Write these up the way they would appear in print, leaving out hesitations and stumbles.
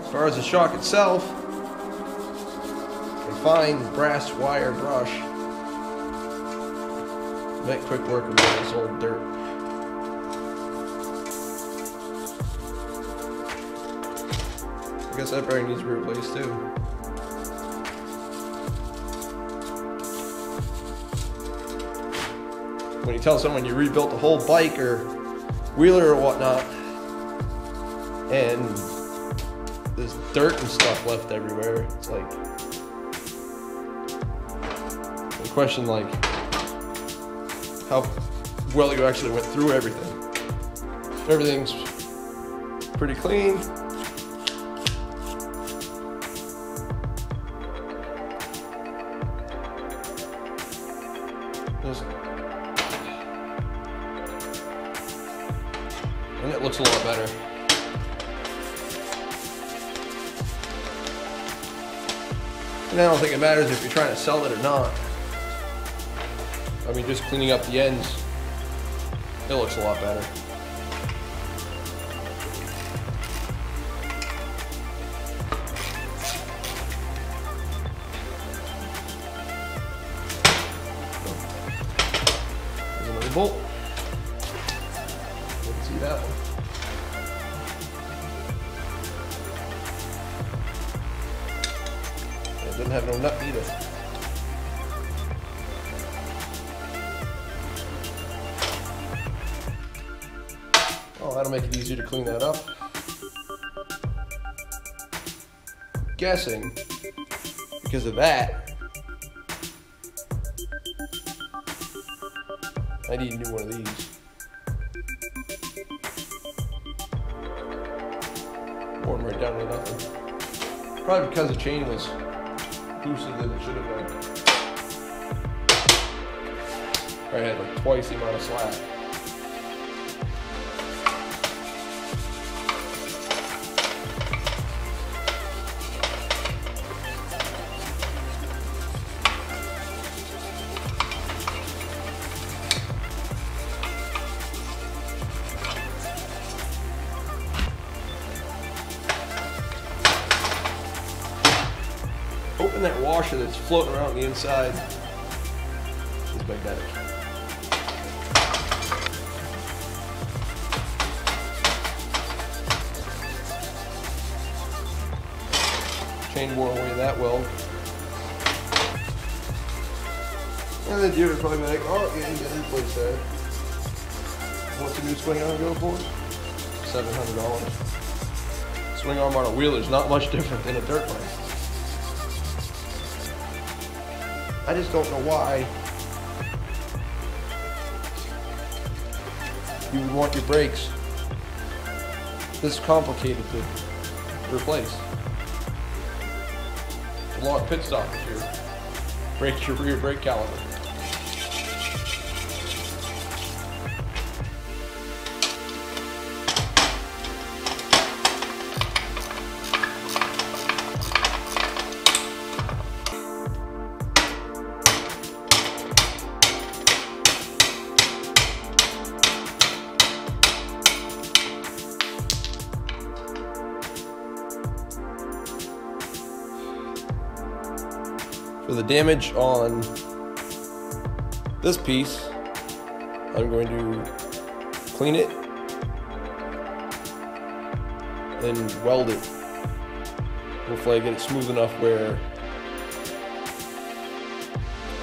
As far as the shock itself, a fine brass wire brush. Make quick work of all this old dirt. I guess that bearing needs to be replaced too. When you tell someone you rebuilt the whole bike or wheeler or whatnot, and there's dirt and stuff left everywhere, it's like a question like how well you actually went through everything. Everything's pretty clean. And it looks a lot better. And I don't think it matters if you're trying to sell it or not. I mean, just cleaning up the ends, it looks a lot better. There's another bolt. You can see that one. It doesn't have no nut either. Oh, that'll make it easier to clean that up. Guessing because of that, I need a new one of these. Worn right down to nothing. Probably because the chain was looser than it should have been. I had like twice the amount of slack. Open that washer that's floating around the inside is magnetic. Chain wore away that weld. And the dealer would probably be like, oh yeah, you gotta replace that. What's the new Swingarm go for? $700. Swingarm on a wheeler is not much different than a dirt bike. I just don't know why you would want your brakes this complicated to replace. It's a long pit stop if you break your rear brake caliper. For the damage on this piece, I'm going to clean it and weld it. Hopefully I get it smooth enough where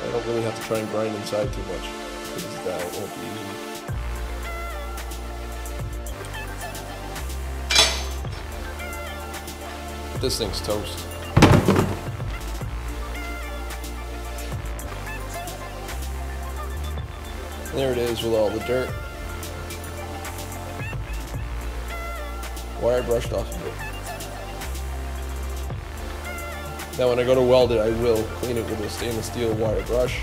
I don't really have to try and grind inside too much, because that won't be easy. But this thing's toast. There it is with all the dirt. Wire brushed off of it. Now when I go to weld it, I will clean it with a stainless steel wire brush.